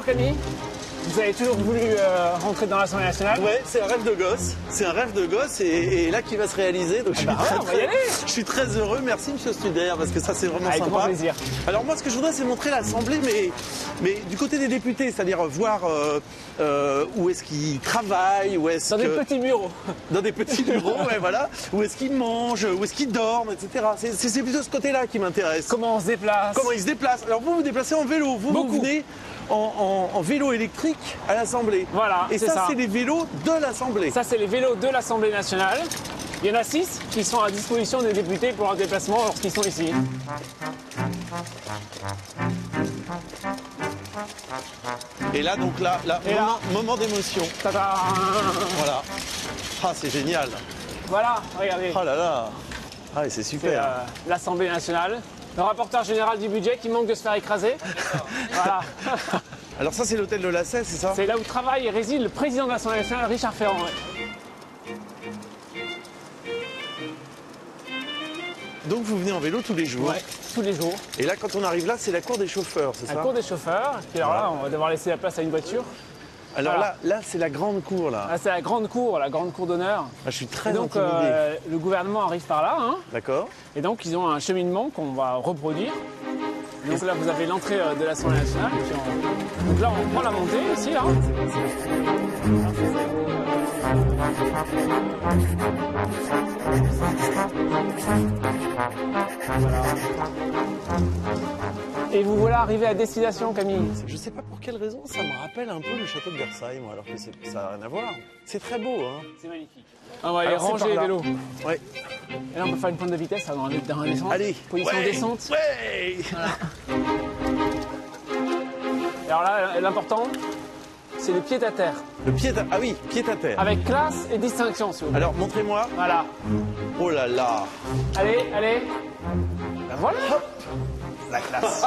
Alors Camille, vous avez toujours voulu rentrer dans l'Assemblée nationale? Ouais, c'est un rêve de gosse. C'est un rêve de gosse et là qui va se réaliser. Donc je suis très heureux. Merci Monsieur Studer parce que ça c'est vraiment avec sympa. grand plaisir. Alors moi ce que je voudrais c'est montrer l'Assemblée mais du côté des députés, c'est-à-dire voir où est-ce qu'ils travaillent, où est-ce Dans des petits bureaux. Dans des petits bureaux, ouais, voilà. Où est-ce qu'ils mangent, où est-ce qu'ils dorment, etc. C'est plutôt ce côté-là qui m'intéresse. Comment on se déplace? Comment ils se déplacent. Alors vous vous déplacez en vélo, vous venez en vélo électrique à l'Assemblée. Voilà, et ça c'est les vélos de l'Assemblée. Ça c'est les vélos de l'Assemblée nationale. Il y en a 6 qui sont à disposition des députés pour leur déplacement lorsqu'ils sont ici. Et là donc moment d'émotion. Tada. Voilà. Ah c'est génial. Voilà, regardez. Oh là là. Ah c'est super. C'est l'Assemblée nationale. Le rapporteur général du budget qui manque de se faire écraser. Voilà. Alors ça c'est l'hôtel de la CES, c'est ça? C'est là où travaille et réside le président de l'Assemblée nationale, Richard Ferrand. Ouais. Donc vous venez en vélo tous les jours? Ouais, tous les jours. Et là quand on arrive là c'est la cour des chauffeurs, c'est ça? La cour des chauffeurs. Et puis alors là on va devoir laisser la place à une voiture. Alors voilà. là c'est la grande cour là. Là c'est la grande cour d'honneur. Ah, je suis très donc intimidé. Le gouvernement arrive par là. Hein. D'accord. Et donc ils ont un cheminement qu'on va reproduire. Donc là vous avez l'entrée de l'Assemblée nationale. Et puis donc là on prend la montée ici là. Voilà. Et vous voilà arrivé à destination, Camille. Je sais pas pour quelle raison, ça me rappelle un peu le château de Versailles, moi, alors que ça n'a rien à voir. C'est très beau, hein. C'est magnifique. On va aller ranger les vélos. Ouais. Et là, on peut faire une pointe de vitesse dans la descente. Allez. Position descente. Ouais. Voilà. Et alors là, l'important, c'est le pied à terre. Le pied à... Ah oui, pied à terre. Avec classe et distinction, s'il vous plaît. Alors, montrez-moi. Voilà. Oh là là. Allez. Ben voilà. Hop. La classe.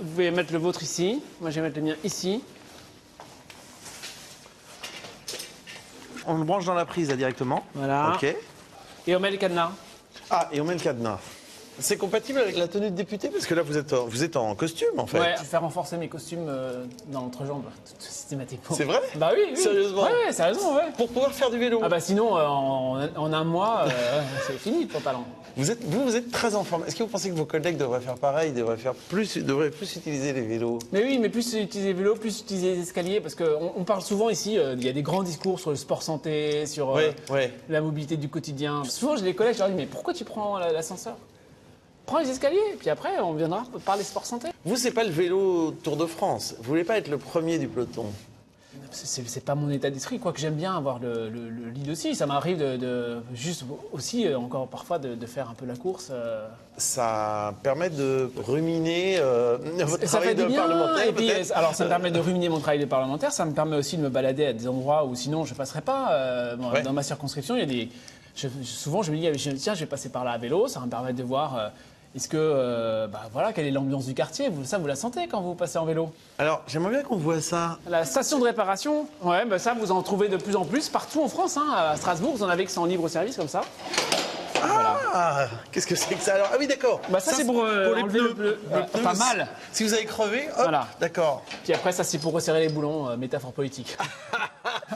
Vous pouvez mettre le vôtre ici. Moi, je vais mettre le mien ici. On le branche dans la prise là, directement. Voilà. Ok. Et on met le cadenas. Ah, et on met le cadenas. C'est compatible avec la tenue de député parce que là vous êtes en costume en fait. Ouais, je vais faire renforcer mes costumes dans l'entrejambe systématiquement. C'est vrai? Bah oui. Sérieusement? Ouais, sérieusement, ouais. Pour pouvoir faire du vélo. Ah bah sinon, en un mois, c'est fini le pantalon. Vous êtes très en forme. Est-ce que vous pensez que vos collègues devraient faire pareil, devraient plus utiliser les vélos? Mais oui, mais plus utiliser les vélos, plus utiliser les escaliers, parce qu'on parle souvent ici, il y a des grands discours sur le sport santé, sur la mobilité du quotidien. Souvent, j'ai des collègues, je leur dis, mais pourquoi tu prends l'ascenseur? Prends les escaliers, puis après, on viendra parler sport santé. Vous, c'est pas le vélo Tour de France. Vous voulez pas être le premier du peloton? C'est pas mon état d'esprit, quoique j'aime bien avoir le lead aussi. Ça m'arrive juste aussi, encore parfois, de faire un peu la course. Ça permet de ruminer votre travail de parlementaire. Et puis, alors, ça me permet de ruminer mon travail de parlementaire. Ça me permet aussi de me balader à des endroits où sinon je passerais pas. Dans ma circonscription, il y a des... souvent, je me dis, tiens, je vais passer par là à vélo. Ça va me permettre de voir... Est-ce que, quelle est l'ambiance du quartier? Vous la sentez quand vous passez en vélo? Alors, j'aimerais bien qu'on voit ça. La station de réparation, ça, vous en trouvez de plus en plus partout en France. Hein. À Strasbourg, vous en avez qui sont en libre service comme ça. Ah, qu'est-ce que c'est que ça alors? Ah oui, d'accord. Ça c'est pour les pneus. pneus. Pas mal. Si vous avez crevé, hop, voilà. D'accord. Puis après, ça c'est pour resserrer les boulons, métaphore politique.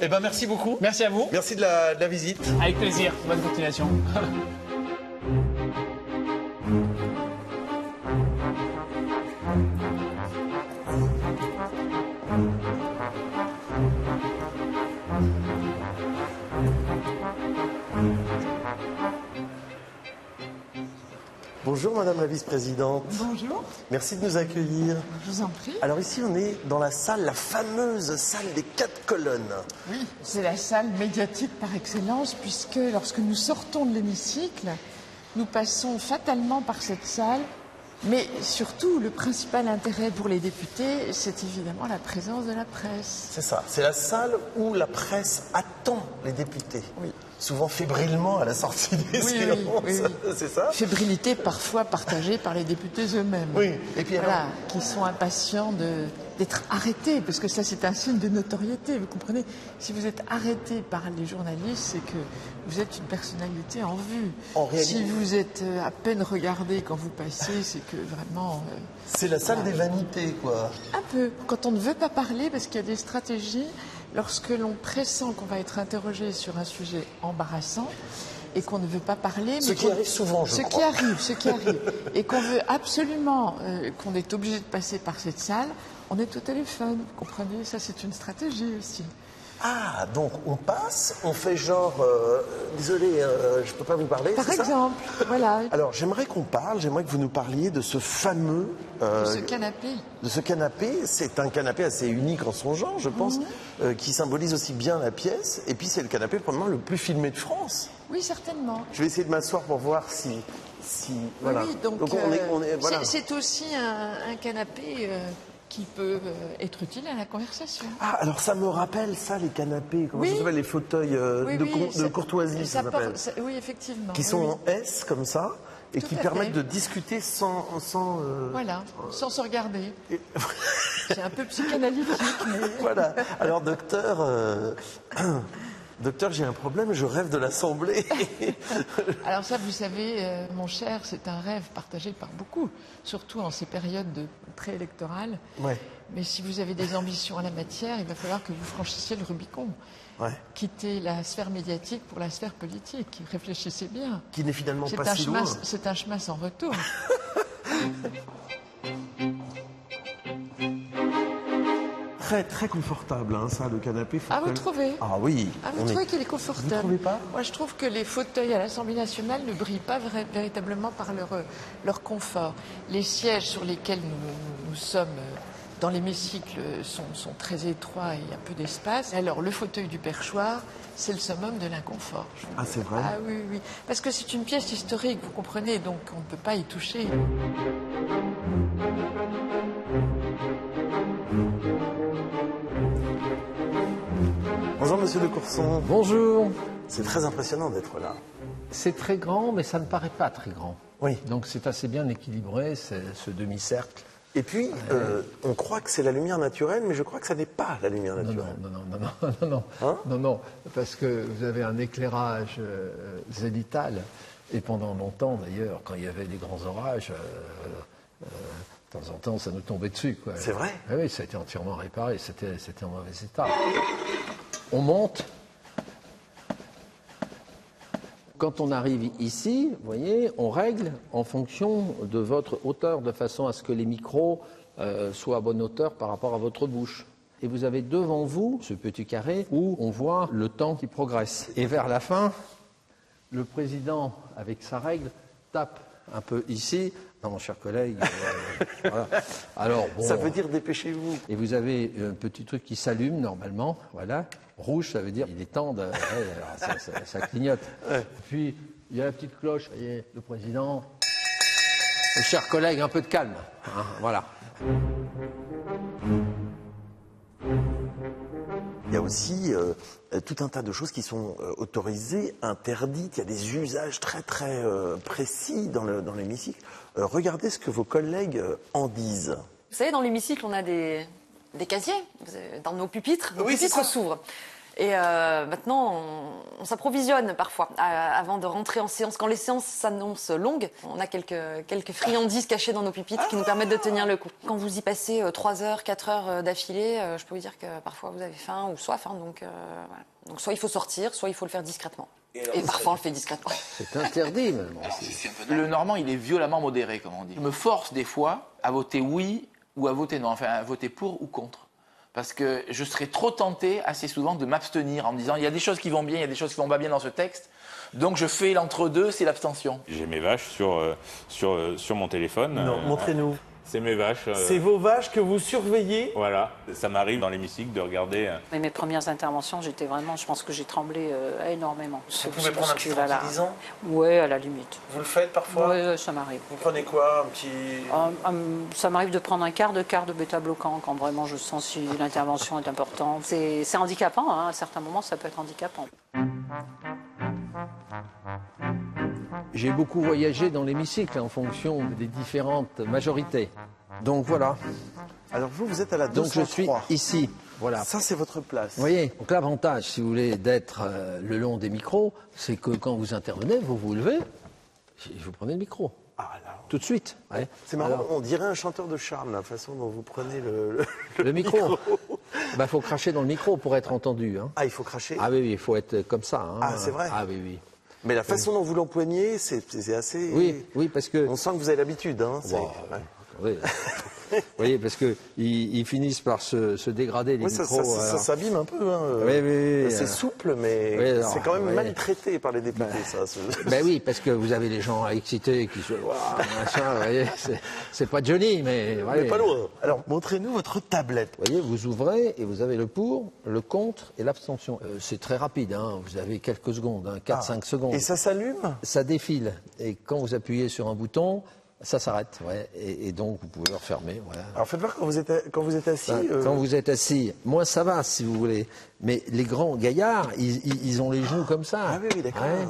Eh ben, merci beaucoup. Merci à vous. Merci de la visite. Avec plaisir. Bonne continuation. Bonjour Madame la Vice-Présidente. Bonjour. Merci de nous accueillir. Je vous en prie. Alors ici on est dans la salle, la fameuse salle des 4 colonnes. Oui, c'est la salle médiatique par excellence puisque lorsque nous sortons de l'hémicycle, nous passons fatalement par cette salle. Mais surtout, le principal intérêt pour les députés, c'est évidemment la présence de la presse. C'est ça, c'est la salle où la presse attend les députés. Oui. souvent fébrilement à la sortie des séances. Oui. C'est ça? Fébrilité parfois partagée par les députés eux-mêmes. Oui. Et puis voilà, qui sont impatients d'être arrêtés, parce que ça c'est un signe de notoriété, vous comprenez? Si vous êtes arrêté par les journalistes, c'est que vous êtes une personnalité en vue. Si vous êtes à peine regardé quand vous passez, c'est que vraiment... c'est la salle des vanités, quoi. Un peu. Quand on ne veut pas parler, parce qu'il y a des stratégies, lorsque l'on pressent qu'on va être interrogé sur un sujet embarrassant, et qu'on ne veut pas parler... Ce qui arrive souvent, je crois. Ce qui arrive. Et qu'on veut absolument, qu'on est obligé de passer par cette salle, on est au téléphone, vous comprenez? Ça, c'est une stratégie aussi. Ah, donc on passe, on fait genre... désolé, je ne peux pas vous parler, par exemple, voilà. Alors, j'aimerais que vous nous parliez de ce fameux... de ce canapé. De ce canapé. C'est un canapé assez unique en son genre, je pense, qui symbolise aussi bien la pièce. Et puis, c'est le canapé probablement le plus filmé de France. Oui, certainement. Je vais essayer de m'asseoir pour voir si voilà. Oui, donc voilà. C'est aussi un canapé... qui peut être utile à la conversation. Ah, alors ça me rappelle ça, les canapés, comment ça s'appelle, les fauteuils de courtoisie, ça s'appelle. Oui, effectivement. Qui sont en S, comme ça, et qui permettent de discuter sans voilà, sans se regarder. C'est un peu psychanalytique, mais... Voilà. Alors, docteur, j'ai un problème, je rêve de l'Assemblée. Alors ça, vous savez, mon cher, c'est un rêve partagé par beaucoup, surtout en ces périodes préélectorales. Ouais. Mais si vous avez des ambitions en la matière, il va falloir que vous franchissiez le Rubicon. Ouais. Quittez la sphère médiatique pour la sphère politique. Réfléchissez bien. Qui n'est finalement pas si loin. C'est un chemin sans retour. Très, très confortable, hein, ça, le canapé. Vous trouvez? Ah oui. Vous trouvez qu'il est confortable? Vous trouvez pas? Moi, je trouve que les fauteuils à l'Assemblée nationale ne brillent pas véritablement par leur confort. Les sièges sur lesquels nous sommes dans l'hémicycle sont très étroits et il y a peu d'espace. Alors, le fauteuil du perchoir, c'est le summum de l'inconfort. Ah, c'est vrai? Ah oui, oui. Parce que c'est une pièce historique, vous comprenez, donc on ne peut pas y toucher. Bonjour, monsieur de Courson. Bonjour. C'est très impressionnant d'être là. C'est très grand, mais ça ne paraît pas très grand. Oui. Donc c'est assez bien équilibré, ce demi-cercle. Et puis, on croit que c'est la lumière naturelle, mais je crois que ça n'est pas la lumière naturelle. Non. Hein? Non, parce que vous avez un éclairage zénithal. Et pendant longtemps, d'ailleurs, quand il y avait des grands orages, de temps en temps, ça nous tombait dessus, quoi. C'est vrai? Oui, ça a été entièrement réparé, c'était en mauvais état. On monte. Quand on arrive ici, vous voyez, on règle en fonction de votre hauteur, de façon à ce que les micros soient à bonne hauteur par rapport à votre bouche. Et vous avez devant vous ce petit carré où on voit le temps qui progresse. Et vers la fin, le président, avec sa règle, tape un peu ici. Non, mon cher collègue, voilà. Alors, bon, ça veut dire dépêchez-vous. Et vous avez un petit truc qui s'allume normalement, voilà. Rouge, ça veut dire il est temps de... ça clignote. Ouais. Et puis, il y a la petite cloche, vous voyez, le président. Mes chers collègues, un peu de calme. Hein, voilà. Il y a aussi tout un tas de choses qui sont autorisées, interdites. Il y a des usages très très précis dans l'hémicycle. Regardez ce que vos collègues en disent. Vous savez, dans l'hémicycle, on a des casiers dans nos pupitres. Nos pupitres s'ouvrent. Et maintenant, on s'approvisionne parfois avant de rentrer en séance. Quand les séances s'annoncent longues, on a quelques friandises cachées dans nos pupitres qui nous permettent de tenir le coup. Quand vous y passez 3 heures, 4 heures d'affilée, je peux vous dire que parfois vous avez faim ou soif. Donc, voilà. Donc soit il faut sortir, soit il faut le faire discrètement. Et parfois on le fait discrètement. C'est interdit même. Le normand, il est violemment modéré, comme on dit. Je me force des fois à voter oui ou à voter non, enfin à voter pour ou contre. Parce que je serais trop tenté assez souvent de m'abstenir en me disant il y a des choses qui vont bien, il y a des choses qui vont pas bien dans ce texte. Donc je fais l'entre-deux, c'est l'abstention. J'ai mes vaches sur mon téléphone. Non, montrez-nous. C'est mes vaches. C'est vos vaches que vous surveillez? Voilà, ça m'arrive dans l'hémicycle de regarder. Mais mes premières interventions, je pense que j'ai tremblé énormément. Vous pouvez prendre un petit tranquillisant? Oui, à la limite. Vous le faites parfois? Oui, ça m'arrive. Vous prenez quoi? Un petit... ça m'arrive de prendre un quart de bêta-bloquant quand vraiment je sens si l'intervention est importante. C'est handicapant, hein. À certains moments, ça peut être handicapant. J'ai beaucoup voyagé dans l'hémicycle en fonction des différentes majorités. Donc voilà. Alors vous êtes à la 203. Donc je suis ici. Voilà. Ça, c'est votre place. Vous voyez, donc l'avantage, si vous voulez, d'être le long des micros, c'est que quand vous intervenez, vous vous levez, vous prenez le micro. Ah, là. Tout de suite. Ouais. C'est marrant, Alors, on dirait un chanteur de charme, la façon dont vous prenez le micro. Bah, faut cracher dans le micro pour être entendu. Hein. Ah, il faut cracher. Ah oui, oui, il faut être comme ça. Hein. Ah, c'est vrai. Ah oui, oui. Mais la façon dont vous l'empoignez, c'est assez... Oui, oui, parce que... On sent que vous avez l'habitude. Hein. Wow. Oui. Vous voyez, parce qu'ils finissent par se dégrader, les oui, micros. Ça s'abîme un peu. Hein. Oui, oui, c'est souple, mais oui, alors, c'est quand même oui. maltraité par les députés, ça. Ben oui, parce que vous avez les gens excités qui se... machin, vous voyez, c'est pas Johnny, mais... On n'est pas loin. Alors, montrez-nous votre tablette. Vous voyez, vous ouvrez et vous avez le pour, le contre et l'abstention. C'est très rapide, hein. Vous avez quelques secondes, hein, 4-5 secondes. Et ça s'allume? Ça défile. Et quand vous appuyez sur un bouton... Ça s'arrête, ouais. Et donc vous pouvez le refermer. Voilà. Alors faites voir quand vous êtes assis. Quand vous êtes assis, moi ça va si vous voulez. Mais les grands gaillards, ils ont les genoux comme ça. Ah oui, d'accord. Ouais.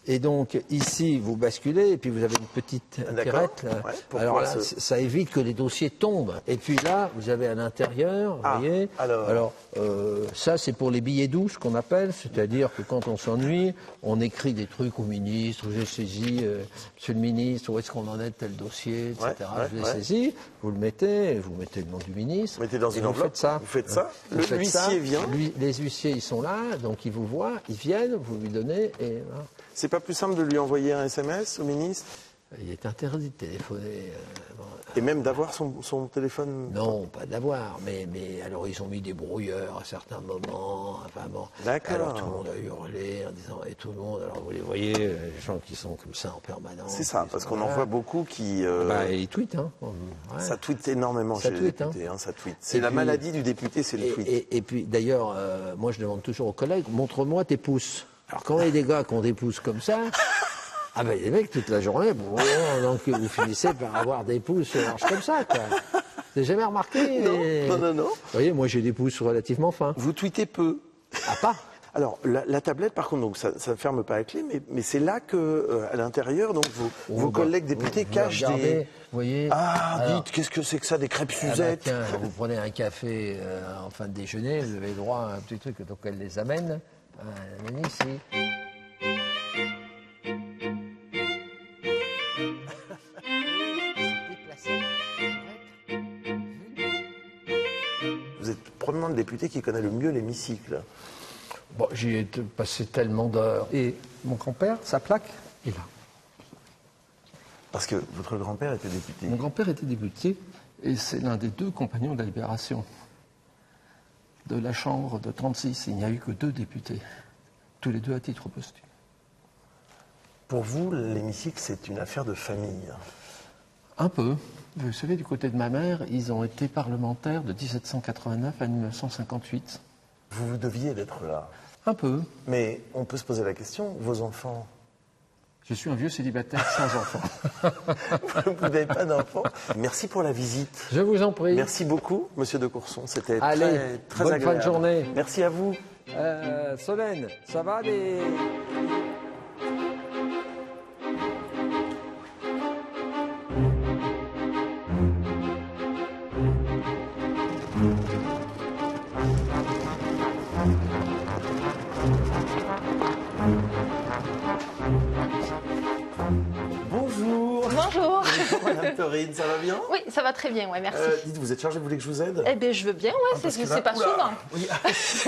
Et donc ici vous basculez et puis vous avez une petite tirette. Là. Ouais, alors là, ça évite que les dossiers tombent. Et puis là, vous avez à l'intérieur, vous voyez. Alors ça c'est pour les billets doux, ce qu'on appelle, c'est-à-dire que quand on s'ennuie, on écrit des trucs au ministre. J'ai saisi, Monsieur le ministre, où est-ce qu'on en est de tel dossier, etc. Je l'ai saisi. Vous le mettez, vous mettez le nom du ministre. Vous mettez dans une enveloppe. Vous faites ça. L'huissier vient. Les huissiers, ils sont là, donc ils vous voient, ils viennent, vous lui donnez et voilà. C'est pas plus simple de lui envoyer un SMS au ministre? Il est interdit de téléphoner. Bon. Et même d'avoir son téléphone? Non, pas d'avoir, mais alors ils ont mis des brouilleurs à certains moments. Enfin bon. D'accord. Alors tout le monde a hurlé en disant, et tout le monde, alors vous les voyez, les gens qui sont comme ça en permanence. C'est ça, parce qu'on en voit beaucoup qui... ils tweetent, hein. Ouais. Ça tweete énormément chez les députés, hein, ça tweete. C'est la maladie du député, c'est le tweet. Et puis d'ailleurs, moi je demande toujours aux collègues, montre-moi tes pouces. Alors quand il y a des gars qui ont des pouces comme ça... Ah ben les mecs toute la journée, donc vous finissez par avoir des pouces larges comme ça, quoi. Vous n'avez jamais remarqué? Non. Vous voyez, moi j'ai des pouces relativement fins. Vous tweetez peu. Ah pas? Alors la tablette, par contre, donc ça ne ferme pas à clé, mais c'est là que à l'intérieur, donc vos collègues députés cachent des. Vous voyez. Ah, dites, qu'est-ce que c'est que ça, des crêpes Suzette? Tiens, vous prenez un café en fin de déjeuner, vous avez droit à un petit truc, donc elle les amène. Ici. Vous êtes probablement le député qui connaît le mieux l'hémicycle. Bon, j'y ai passé tellement d'heures. Et mon grand-père, sa plaque est là. Parce que votre grand-père était député. Mon grand-père était député et c'est l'un des deux compagnons de la Libération. De la Chambre de 36, il n'y a eu que 2 députés. Tous les 2 à titre posthume. Pour vous, l'hémicycle, c'est une affaire de famille? Un peu. Vous savez, du côté de ma mère, ils ont été parlementaires de 1789 à 1958. Vous deviez d'être là. Un peu. Mais on peut se poser la question, vos enfants? Je suis un vieux célibataire sans enfants. Vous n'avez pas d'enfants? Merci pour la visite. Je vous en prie. Merci beaucoup, Monsieur de Courson. C'était très bonne agréable. fin de journée. Merci à vous. Solène, ça va les... Bonjour. Bonjour. Madame Torine, ça va bien? Oui, ça va très bien, ouais, merci. Dites, vous êtes chargée, vous voulez que je vous aide? Eh bien, je veux bien, ouais, c'est pas souvent. Oui.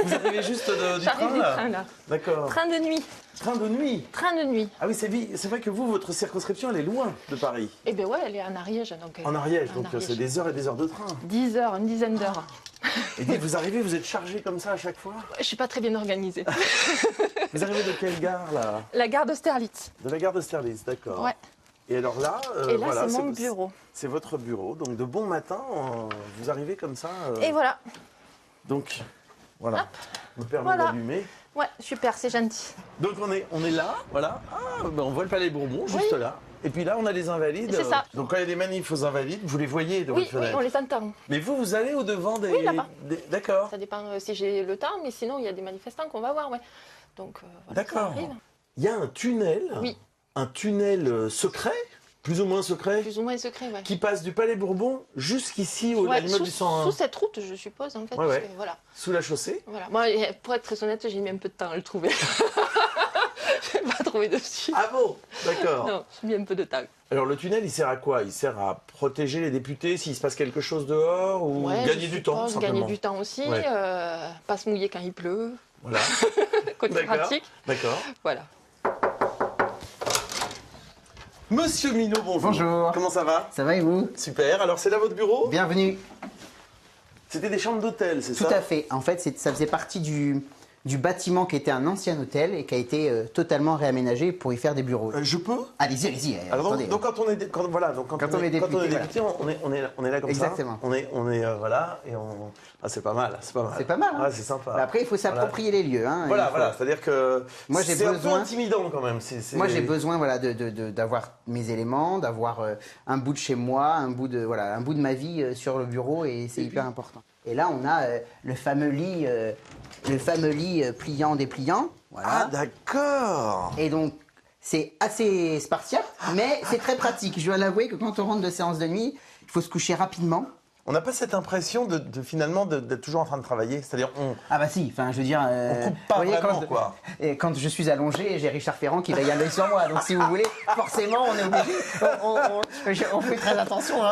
Vous arrivez juste du train, J'arrive du train, là. D'accord. Train de nuit. Train de nuit? Train de nuit. Ah oui, c'est vrai que vous, votre circonscription, elle est loin de Paris. Eh bien, ouais, elle est en Ariège. Donc, en Ariège, donc c'est des heures et des heures de train. 10 heures, une dizaine d'heures. Et dites, vous arrivez, vous êtes chargé comme ça à chaque fois? Je suis pas très bien organisée. Vous arrivez de quelle gare, là? La gare d'Austerlitz. De la gare d'Austerlitz, d'accord. Ouais. Et alors là, et là voilà, c'est mon bureau. C'est votre bureau. Donc de bon matin, vous arrivez comme ça. Et voilà. Donc, voilà. Hop. Me permet d'allumer. Ouais, super, c'est gentil. Donc on est là, voilà. Ah, ben on voit le Palais Bourbon, juste là. Et puis là, on a les Invalides. C'est ça. Donc quand il y a des manifs aux Invalides, vous les voyez de votre fenêtre. Oui, on les entend. Mais vous allez au-devant des... Oui, là-bas. D'accord. Ça dépend si j'ai le temps, mais sinon, il y a des manifestants qu'on va voir, ouais. Donc, voilà, d'accord. il y a un tunnel, Oui. un tunnel secret, plus ou moins secret, Plus ou moins secret, ouais. qui passe du Palais Bourbon jusqu'ici au Ouais, l'immeuble du 101, sous cette route, je suppose, en fait. Ouais, parce ouais. que, voilà. sous la chaussée. Voilà. Moi, pour être très honnête, j'ai mis un peu de temps à le trouver. Je n'ai pas trouvé dessus. Ah bon, d'accord. Non, j'ai mis un peu de temps. Alors le tunnel, il sert à quoi? Il sert à protéger les députés s'il se passe quelque chose dehors ou Ouais, gagner je du temps, suppose, simplement. gagner du temps aussi, Ouais. pas se mouiller quand il pleut, Voilà, côté d'accord. pratique. D'accord. Voilà. Monsieur Minot, bonjour. Bonjour. Comment ça va? Ça va et vous? Super. Alors c'est là votre bureau? Bienvenue. C'était des chambres d'hôtel, c'est Tout ça? à fait. En fait, ça faisait partie du bâtiment qui était un ancien hôtel et qui a été totalement réaménagé pour y faire des bureaux. Je peux? Allez-y, allez-y. Alors attendez. donc quand on est quand on est député, on est là comme Exactement. ça. On est voilà et on c'est pas mal, c'est pas mal. C'est pas mal, hein. Ah, c'est sympa. Après, il faut s'approprier les lieux. Hein. Voilà, Il faut- voilà, c'est-à-dire que Moi, j'ai c'est un peu besoin- intimidant quand même. Moi, j'ai besoin voilà, d'avoir mes éléments, d'avoir un bout de chez moi, un bout de ma vie sur le bureau et c'est hyper important. Et là, on a le fameux lit pliant-dépliant. Voilà. Ah d'accord. Et donc, c'est assez spartiate, mais c'est très pratique. Je dois l'avouer que quand on rentre de séance de nuit, il faut se coucher rapidement. On n'a pas cette impression finalement d'être toujours en train de travailler, c'est-à-dire Ah bah si, enfin je veux dire... on coupe pas vous voyez, vraiment quand, quoi. Et quand je suis allongé, j'ai Richard Ferrand qui veille un œil sur moi. Donc si vous voulez, forcément on est obligé, on fait très attention. Hein,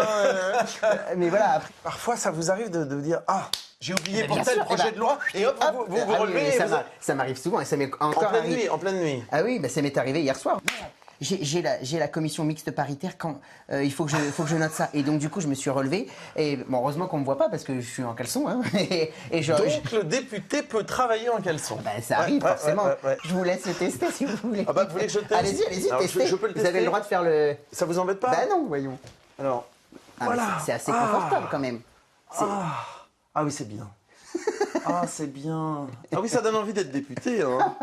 mais voilà, après... Parfois ça vous arrive de vous dire ah j'ai oublié Mais pour bien tel sûr, projet eh ben, de loi et hop hop, vous ah oui, relevez mais et vous- ça m'arrive souvent et ça m'est en encore pleine arrivé. nuit, en pleine nuit. Ah oui, bah, ça m'est arrivé hier soir. J'ai la commission mixte paritaire quand il faut que je note ça. Et donc du coup, je me suis relevé. Et bon, heureusement qu'on me voit pas parce que je suis en caleçon. Hein. Donc le député peut travailler en caleçon. Bah, ça arrive forcément. ouais. Je vous laisse le tester si vous voulez. Ah bah vous voulez que je teste? Allez-y, Alors, testez. je peux le Vous avez tester le droit de faire le... Ça vous embête pas? Bah non, voyons. Alors Ah, voilà. mais c'est assez confortable quand même. ah oui c'est bien. Ah c'est bien. Ah oui ça donne envie d'être député. Hein.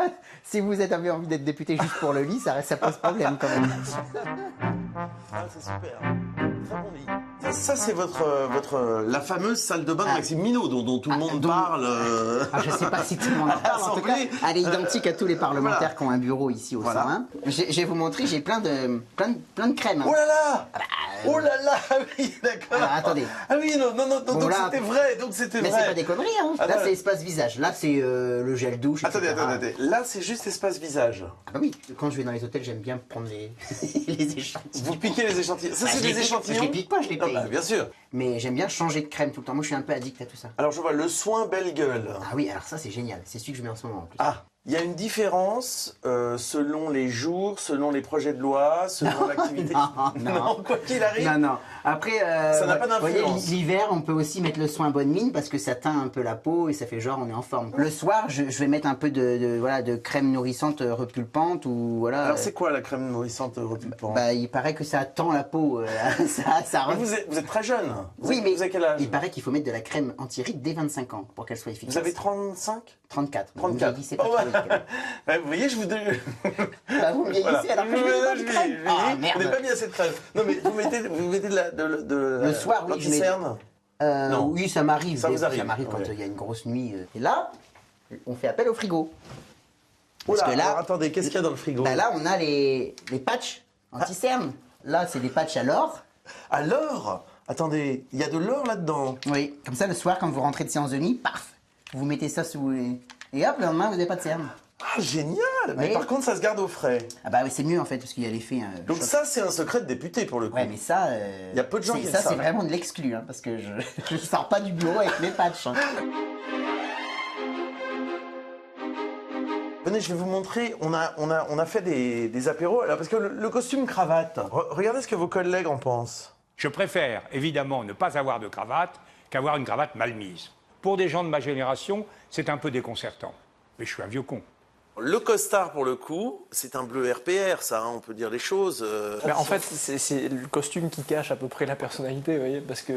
Si vous avez envie d'être député juste pour le lit, ça pose problème quand même. Ah c'est super. Très bon lit. Ça c'est la fameuse salle de bain de Maxime Minot dont tout le monde parle. Ah, je ne sais pas si tout le monde en parle. En tout cas, elle est identique à tous les parlementaires qui ont un bureau ici au 101. Je vais vous montrer, j'ai plein de crèmes. Oh là là! Oh là là! Oui, d'accord. Alors, attendez. Ah oui, non, Bon, donc là- c'était vrai, donc c'était Mais vrai. c'est pas des conneries, hein. Là, Attends. c'est espace visage. Là, c'est le gel douche. Attendez, etc. Là, c'est juste espace visage. Ah bah oui, quand je vais dans les hôtels, j'aime bien prendre les échantillons. Vous piquez les échantillons. Ça, Bah, c'est je les des pique- échantillons? Je les pique pas, je les Ah paye. bah, bien sûr. Mais j'aime bien changer de crème tout le temps. Moi, je suis un peu addict à tout ça. Alors, je vois le soin belle gueule. Ah oui, alors ça, c'est génial. C'est celui que je mets en ce moment en plus. Ah, il y a une différence selon les jours, selon les projets de loi, selon l'activité. Non. Quoi qu'il arrive. Non. Après, Ça n'a pas vous voyez, d'influence. l'hiver, on peut aussi mettre le soin bonne mine parce que ça teint un peu la peau et ça fait genre on est en forme. Le soir, je vais mettre un peu de crème nourrissante repulpante ou voilà. Alors, c'est quoi la crème nourrissante repulpante? Bah, il paraît que ça tend la peau. ça Mais vous êtes très jeune. Oui, mais vous avez quel âge? il paraît qu'il faut mettre de la crème anti-rides dès 25 ans pour qu'elle soit efficace. Vous avez 35? 34. 34. Vous vieillissez pas Oh, trop ouais. vite. Ouais, vous voyez, je vous... Bah, vous vieillissez Voilà. alors que je mets pas de crème. Ah, Vous merde. n'avez pas mis assez de crème. Non, mais vous mettez de la... Le soir, oui, je mets- l'anti-cerne. Non. Oui, ça m'arrive. Ça vous arrive. Ça m'arrive quand Ouais. il y a une grosse nuit. Et là, on fait appel au frigo. Oh là, Parce que là- alors attendez, qu'est-ce qu'il y a dans le frigo? Bah là, on a les patchs anti-cerne. Là, c'est des patchs à l'or. À l'or? Attendez, il y a de l'or là-dedans. Oui, comme ça, le soir, quand vous rentrez de séance de nuit, paf, vous mettez ça sous les... Et hop, le lendemain, vous n'avez pas de cerne. Ah, génial! Mais Oui. par contre, ça se garde au frais. Ah bah oui, c'est mieux en fait, parce qu'il y a l'effet... Donc choc. ça, c'est un secret de député pour le coup. Ouais, mais ça... Il y a peu de gens qui le Ça, c'est savent. vraiment de l'exclu, hein, parce que je ne sors pas du bureau avec mes patchs. Hein. Venez, je vais vous montrer. On a fait des apéros. Alors, parce que le costume cravate, regardez ce que vos collègues en pensent. Je préfère évidemment ne pas avoir de cravate qu'avoir une cravate mal mise. Pour des gens de ma génération, c'est un peu déconcertant. Mais je suis un vieux con. Le costard, pour le coup, c'est un bleu RPR, ça, hein, on peut dire les choses. En fait, c'est le costume qui cache à peu près la personnalité, vous voyez, parce que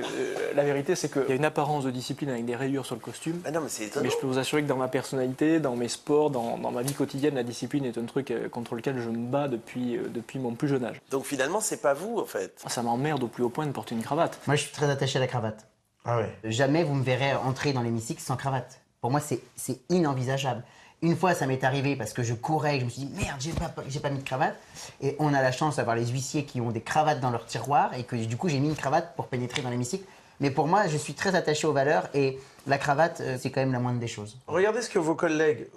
la vérité, c'est qu'il y a une apparence de discipline avec des rayures sur le costume. Ah non, mais c'est étonnant. Mais je peux vous assurer que dans ma personnalité, dans mes sports, dans ma vie quotidienne, la discipline est un truc contre lequel je me bats depuis mon plus jeune âge. Donc finalement, c'est pas vous, en fait. Ça m'emmerde au plus haut point de porter une cravate. Moi, je suis très attaché à la cravate. Ah ouais. Jamais vous me verrez entrer dans l'hémicycle sans cravate. Pour moi, c'est inenvisageable. Une fois, ça m'est arrivé parce que je courais, je me suis dit merde, j'ai pas mis de cravate. Et on a la chance d'avoir les huissiers qui ont des cravates dans leur tiroir et que du coup, j'ai mis une cravate pour pénétrer dans l'hémicycle. Mais pour moi, je suis très attaché aux valeurs et la cravate, c'est quand même la moindre des choses. Regardez ce que vos collègues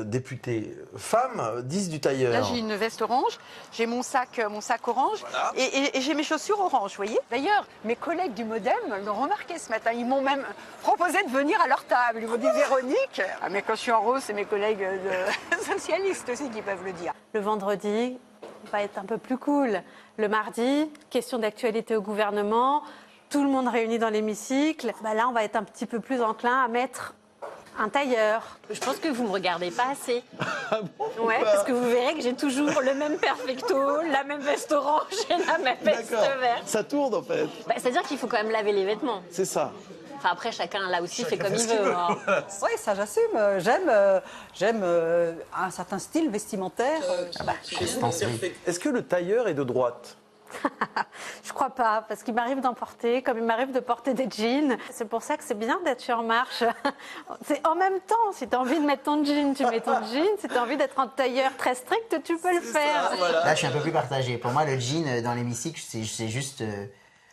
députés femmes disent du tailleur. Là, j'ai une veste orange, j'ai mon sac orange voilà. et j'ai mes chaussures orange, vous voyez. D'ailleurs, mes collègues du Modem l'ont remarqué ce matin. Ils m'ont même proposé de venir à leur table. Ils m'ont dit Véronique. Ah, mais quand je suis en rose, c'est mes collègues socialistes aussi qui peuvent le dire. Le vendredi va être un peu plus cool. Le mardi, question d'actualité au gouvernement. Tout le monde réuni dans l'hémicycle. Bah là, on va être un petit peu plus enclin à mettre un tailleur. Je pense que vous ne me regardez pas assez. Ah bon, ouais, parce que vous verrez que j'ai toujours le même perfecto, la même veste orange et la même veste verte. Ça tourne en fait. Bah, c'est-à-dire qu'il faut quand même laver les vêtements. C'est ça. Enfin, après, chacun là aussi fait comme il veut. Hein. Oui, ça j'assume. J'aime un certain style vestimentaire. Est-ce que le tailleur est de droite? Je crois pas, parce qu'il m'arrive d'en porter, comme il m'arrive de porter des jeans. C'est pour ça que c'est bien d'être sur En Marche. C'est en même temps, si tu as envie de mettre ton jean, tu mets ton jean. Si tu as envie d'être un tailleur très strict, tu peux le faire. Ça, voilà. Là, je suis un peu plus partagé. Pour moi, le jean dans l'hémicycle, c'est juste...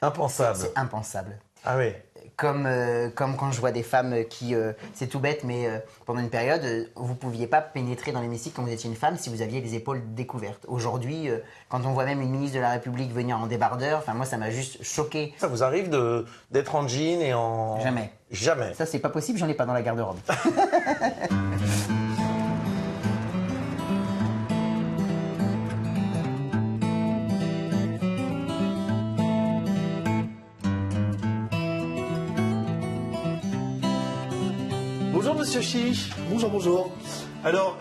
impensable. C'est impensable. Ah oui. Comme quand je vois des femmes qui, c'est tout bête, mais pendant une période, vous ne pouviez pas pénétrer dans l'hémicycle quand vous étiez une femme si vous aviez les épaules découvertes. Aujourd'hui, quand on voit même une ministre de la République venir en débardeur, moi ça m'a juste choqué. Ça vous arrive d'être en jean et en... Jamais. Jamais. Ça c'est pas possible, j'en ai pas dans la garde-robe. Bonjour Monsieur Chiche. Bonjour, bonjour. Alors,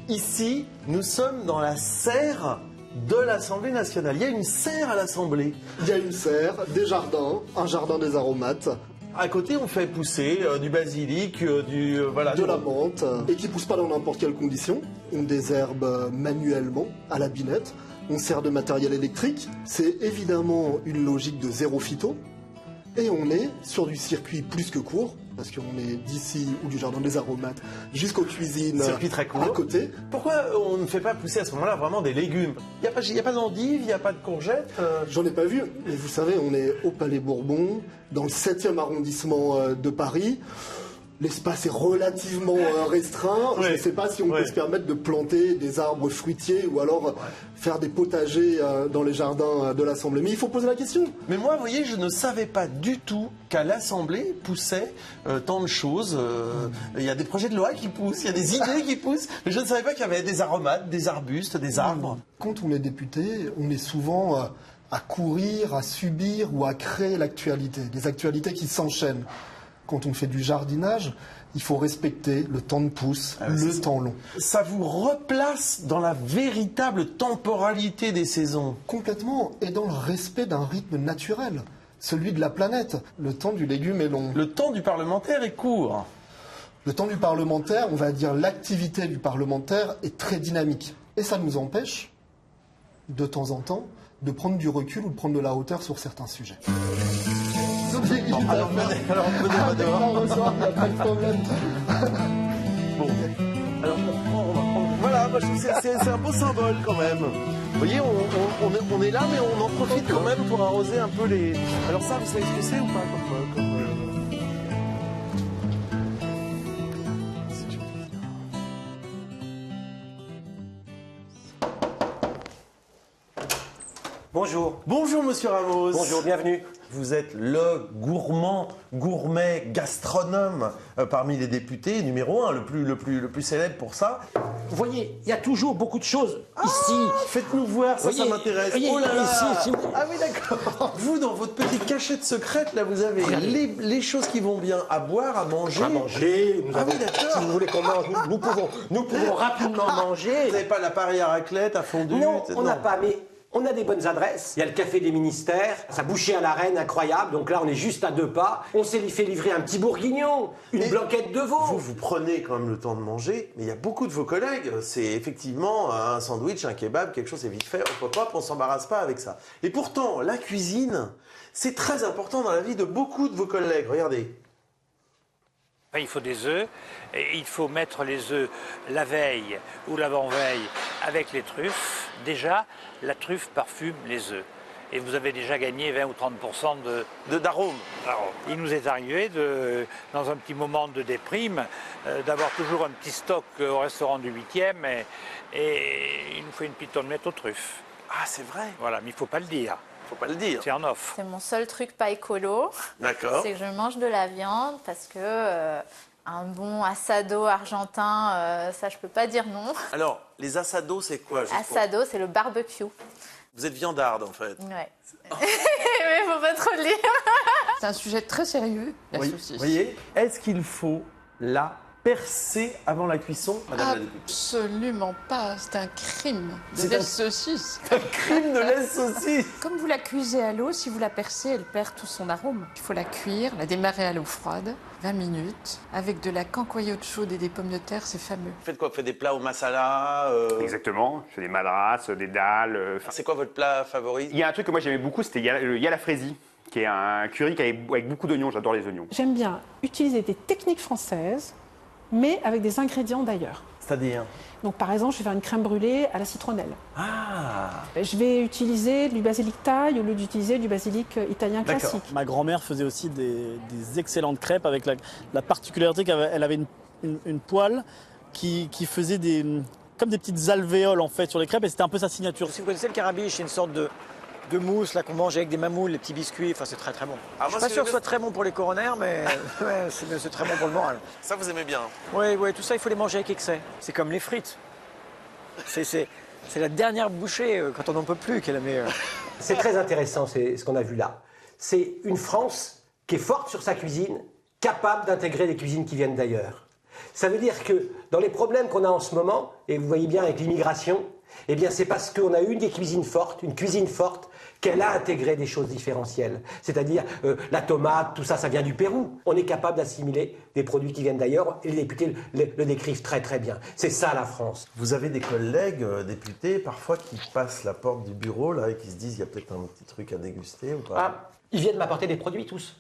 ici, nous sommes dans la serre de l'Assemblée nationale. Il y a une serre à l'Assemblée. Il y a une serre, des jardins, un jardin des aromates. À côté, on fait pousser du basilic, de la menthe, et qui ne pousse pas dans n'importe quelle condition. On désherbe manuellement, à la binette. On sert de matériel électrique. C'est évidemment une logique de zéro phyto. Et on est sur du circuit plus que court, parce qu'on est d'ici ou du jardin des aromates jusqu'aux cuisines circuit très court. À côté. Pourquoi on ne fait pas pousser à ce moment-là vraiment des légumes? Il n'y a pas d'endives, il n'y a pas de courgettes J'en ai pas vu, mais vous savez, on est au Palais Bourbon, dans le 7e arrondissement de Paris. L'espace est relativement restreint. Oui. Je ne sais pas si on peut se permettre de planter des arbres fruitiers ou alors faire des potagers dans les jardins de l'Assemblée. Mais il faut poser la question. Mais moi, vous voyez, je ne savais pas du tout qu'à l'Assemblée poussait tant de choses. Il y a des projets de loi qui poussent, il y a des idées qui poussent. Mais je ne savais pas qu'il y avait des aromates, des arbustes, des arbres. Quand on est député, on est souvent à courir, à subir ou à créer l'actualité. Des actualités qui s'enchaînent. Quand on fait du jardinage, il faut respecter le temps de pousse, le temps long. Ça vous replace dans la véritable temporalité des saisons. Complètement, et dans le respect d'un rythme naturel, celui de la planète. Le temps du légume est long. Le temps du parlementaire est court. Le temps du parlementaire, on va dire l'activité du parlementaire est très dynamique. Et ça nous empêche, de temps en temps, de prendre du recul ou de prendre de la hauteur sur certains sujets. Alors menez-moi dehors. Il n'y a pas de problème. Bon, alors voilà, moi je trouve que c'est un beau symbole quand même. Vous voyez, on est là, mais on en profite quand même pour arroser un peu les... Alors ça, vous savez ce que c'est ou pas Bonjour. Bonjour Monsieur Ramos. Bonjour, bienvenue. Vous êtes le gourmet, gastronome parmi les députés, numéro 1, le plus célèbre pour ça. Vous voyez, il y a toujours beaucoup de choses ici. Faites-nous voir, ça m'intéresse. Voyez, oh là là. ici. Ah oui, d'accord. Vous, dans votre petite cachette secrète, là, vous avez les choses qui vont bien à boire, à manger. À manger. Oui, d'accord. Si vous voulez qu'on mange, nous pouvons rapidement manger. Vous n'avez pas l'appareil à raclette, à fondue? Non, on n'a pas, mais... On a des bonnes adresses. Il y a le café des ministères, ça bouchait à la Reine, incroyable. Donc là, on est juste à 2 pas. On s'est fait livrer un petit bourguignon, une blanquette de veau. Vous prenez quand même le temps de manger, mais il y a beaucoup de vos collègues. C'est effectivement un sandwich, un kebab, quelque chose, c'est vite fait. On pop, on s'embarrasse pas avec ça. Et pourtant, la cuisine, c'est très important dans la vie de beaucoup de vos collègues. Regardez. Il faut des œufs, et il faut mettre les œufs la veille ou l'avant-veille avec les truffes. Déjà, la truffe parfume les œufs. Et vous avez déjà gagné 20 ou 30% d'arôme. Il nous est arrivé, dans un petit moment de déprime, d'avoir toujours un petit stock au restaurant du 8e et il nous faut une petite omelette aux truffes. Ah, c'est vrai. Voilà, mais il ne faut pas le dire. Faut pas le dire. C'est en offre. C'est mon seul truc pas écolo. D'accord. C'est que je mange de la viande parce que un bon assado argentin, ça je peux pas dire non. Alors, les assados, c'est quoi? Assado, c'est le barbecue. Vous êtes viandarde, en fait. Ouais. Mais faut pas trop le dire. C'est un sujet très sérieux, la saucisse. Vous voyez, est-ce qu'il faut la percer avant la cuisson, madame la députée? Absolument pas, c'est un crime de laisse-saucisse. Un crime de laisse-saucisse. Comme vous la cuisez à l'eau, si vous la percez, elle perd tout son arôme. Il faut la cuire, la démarrer à l'eau froide, 20 minutes, avec de la cancoyote chaude et des pommes de terre, c'est fameux. Vous faites quoi? Vous faites des plats au masala Exactement, je fais des madras, des dalles. C'est quoi votre plat favori? Il y a un truc que moi j'aimais beaucoup, c'était le yala fraisi, qui est un curry avec beaucoup d'oignons, j'adore les oignons. J'aime bien utiliser des techniques françaises, mais avec des ingrédients d'ailleurs. C'est-à-dire? Donc par exemple, je vais faire une crème brûlée à la citronnelle. Ah! Je vais utiliser du basilic thaï au lieu d'utiliser du basilic italien classique. Ma grand-mère faisait aussi des excellentes crêpes avec la particularité qu'elle avait une poêle qui faisait comme des petites alvéoles en fait sur les crêpes et c'était un peu sa signature. Si vous connaissez le carabiche, c'est une sorte de mousse là qu'on mange avec des mamoules, les petits biscuits, enfin c'est très très bon. Je suis pas sûr que ce soit très bon pour les coronaires, mais ouais, c'est très bon pour le moral. Ça vous aimez bien? Oui, tout ça il faut les manger avec excès. C'est comme les frites. C'est la dernière bouchée quand on n'en peut plus qu'elle est la meilleure. C'est très intéressant ce qu'on a vu là. C'est une France qui est forte sur sa cuisine, capable d'intégrer des cuisines qui viennent d'ailleurs. Ça veut dire que dans les problèmes qu'on a en ce moment, et vous voyez bien avec l'immigration, eh bien c'est parce qu'on a eu une cuisine forte, qu'elle a intégré des choses différentielles. C'est-à-dire la tomate, tout ça, ça vient du Pérou. On est capable d'assimiler des produits qui viennent d'ailleurs et les députés le décrivent très très bien. C'est ça la France. Vous avez des collègues députés parfois qui passent la porte du bureau là et qui se disent il y a peut-être un petit truc à déguster ou pas? Ah, ils viennent m'apporter des produits tous.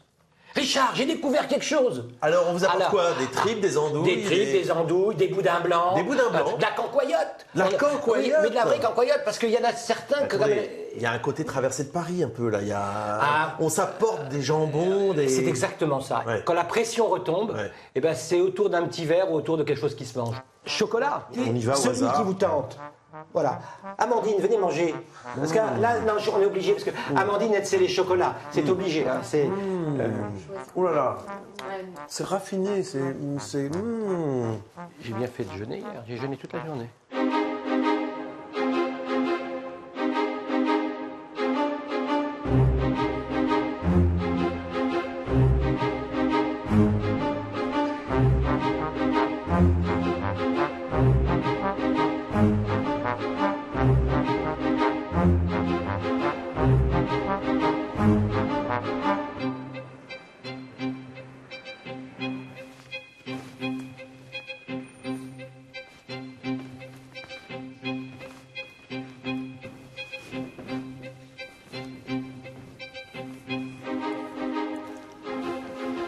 Richard, j'ai découvert quelque chose. Alors, on vous apporte quoi? Des tripes, des andouilles? Des tripes, des andouilles, des boudins blancs. Des boudins blancs? De la cancoyote. La cancoyote? Oui, mais de la vraie cancoyote, parce qu'il y en a certains que... Il y a un côté traversée de Paris un peu, là. On s'apporte des jambons, des... C'est exactement ça. Ouais. Quand la pression retombe, eh ben, c'est autour d'un petit verre ou autour de quelque chose qui se mange. Chocolat. On y va au Celui hasard. qui vous tente. Voilà. Amandine, venez manger. Parce que là, non, on est obligé, parce que Amandine, c'est les chocolats. C'est obligé. Hein. Oh là là. C'est raffiné, c'est... J'ai bien fait de jeûner hier. J'ai jeûné toute la journée.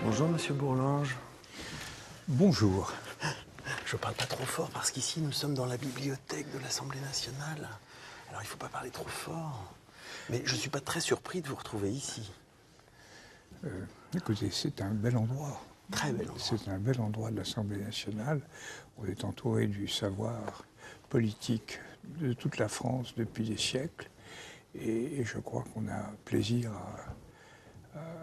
Bonjour, monsieur Bourlange. Bonjour. Je parle pas trop fort parce qu'ici, nous sommes dans la bibliothèque de l'Assemblée nationale. Alors, il faut pas parler trop fort. Mais je suis pas très surpris de vous retrouver ici. Écoutez, c'est un bel endroit. Très bel endroit. C'est un bel endroit de l'Assemblée nationale. On est entouré du savoir politique de toute la France depuis des siècles. Et je crois qu'on a plaisir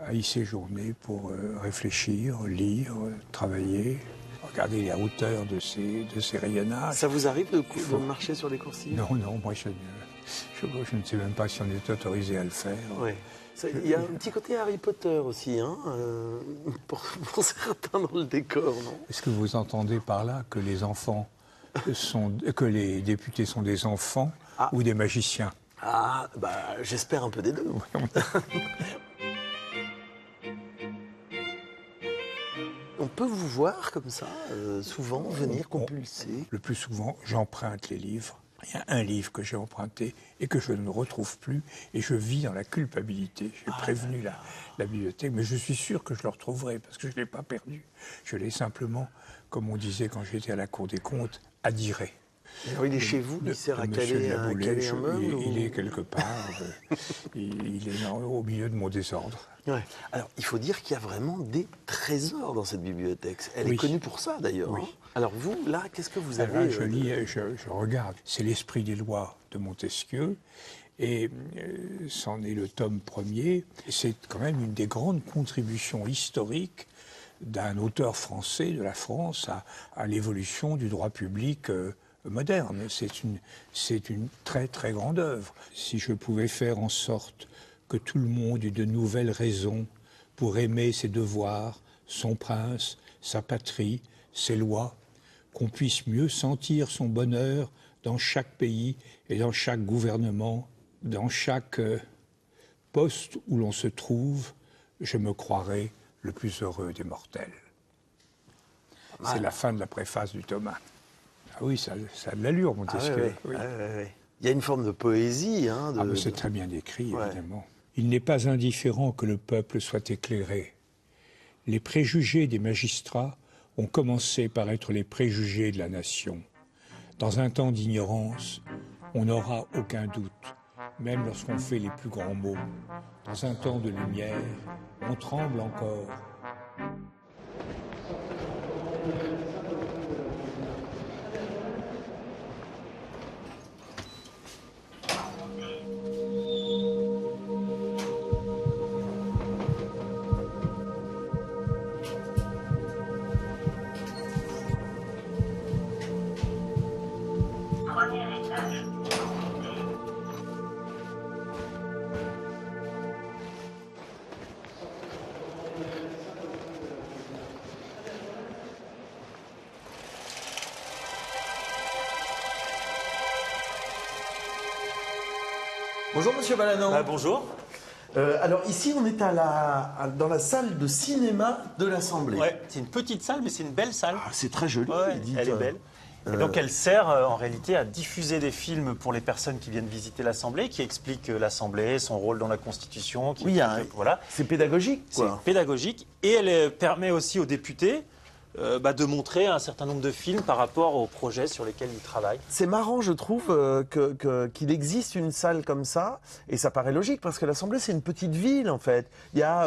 à y séjourner pour réfléchir, lire, travailler, regarder les hauteurs de ces rayonnages. Ça vous arrive de marcher sur les coursives? Non, moi je ne sais même pas si on est autorisé à le faire. Oui. Il y a un petit côté Harry Potter aussi, hein, pour certains dans le décor, non? Est-ce que vous entendez par là que que les députés sont des enfants ou des magiciens? Ah, j'espère un peu des deux. On peut vous voir comme ça, souvent, venir compulser? Le plus souvent, j'emprunte les livres. Il y a un livre que j'ai emprunté et que je ne retrouve plus, et je vis dans la culpabilité. J'ai prévenu la bibliothèque, mais je suis sûr que je le retrouverai, parce que je ne l'ai pas perdu. Je l'ai simplement, comme on disait quand j'étais à la Cour des comptes, adhiré. Alors il est chez vous, il sert à caler un meuble il est quelque part, il est au milieu de mon désordre. Ouais. Alors, il faut dire qu'il y a vraiment des trésors dans cette bibliothèque. Elle est connue pour ça, d'ailleurs. Oui. Hein. Alors, vous, là, qu'est-ce que vous avez là, je lis, je regarde. C'est l'Esprit des lois de Montesquieu. Et c'en est le tome premier. C'est quand même une des grandes contributions historiques d'un auteur français de la France à l'évolution du droit public moderne. C'est une très, très grande œuvre. Si je pouvais faire en sorte que tout le monde eut de nouvelles raisons pour aimer ses devoirs, son prince, sa patrie, ses lois, qu'on puisse mieux sentir son bonheur dans chaque pays et dans chaque gouvernement, dans chaque poste où l'on se trouve, je me croirais le plus heureux des mortels. C'est la fin de la préface du Thomas. Ah oui, ça a de l'allure, Montesquieu. Oui. Il y a une forme de poésie. Hein, mais c'est très bien décrit, évidemment. Il n'est pas indifférent que le peuple soit éclairé. Les préjugés des magistrats ont commencé par être les préjugés de la nation. Dans un temps d'ignorance, on n'aura aucun doute, même lorsqu'on fait les plus grands mots. Dans un temps de lumière, on tremble encore. Bonjour Monsieur Balanon. Bonjour. Alors ici on est dans la salle de cinéma de l'Assemblée. Ouais, c'est une petite salle mais c'est une belle salle. C'est très joli. Ouais, elle est belle. Et donc elle sert en réalité à diffuser des films pour les personnes qui viennent visiter l'Assemblée, qui expliquent l'Assemblée, son rôle dans la Constitution. Voilà. C'est pédagogique. C'est pédagogique et elle permet aussi aux députés de montrer un certain nombre de films par rapport aux projets sur lesquels ils travaillent. C'est marrant, je trouve, qu'il existe une salle comme ça, et ça paraît logique, parce que l'Assemblée, c'est une petite ville, en fait. Il y a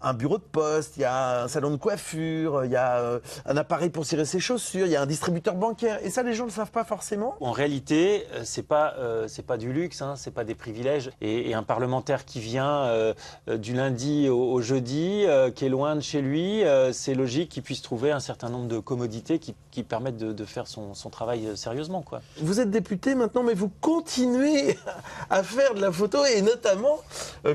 un bureau de poste, il y a un salon de coiffure, il y a un appareil pour cirer ses chaussures, il y a un distributeur bancaire, et ça, les gens ne le savent pas forcément. En réalité, c'est pas du luxe, hein, c'est pas des privilèges. Et un parlementaire qui vient du lundi au jeudi, qui est loin de chez lui, c'est logique qu'il puisse trouver un certain nombre de commodités qui permettent de faire son travail sérieusement, quoi. Vous êtes député maintenant, mais vous continuez à faire de la photo, et notamment,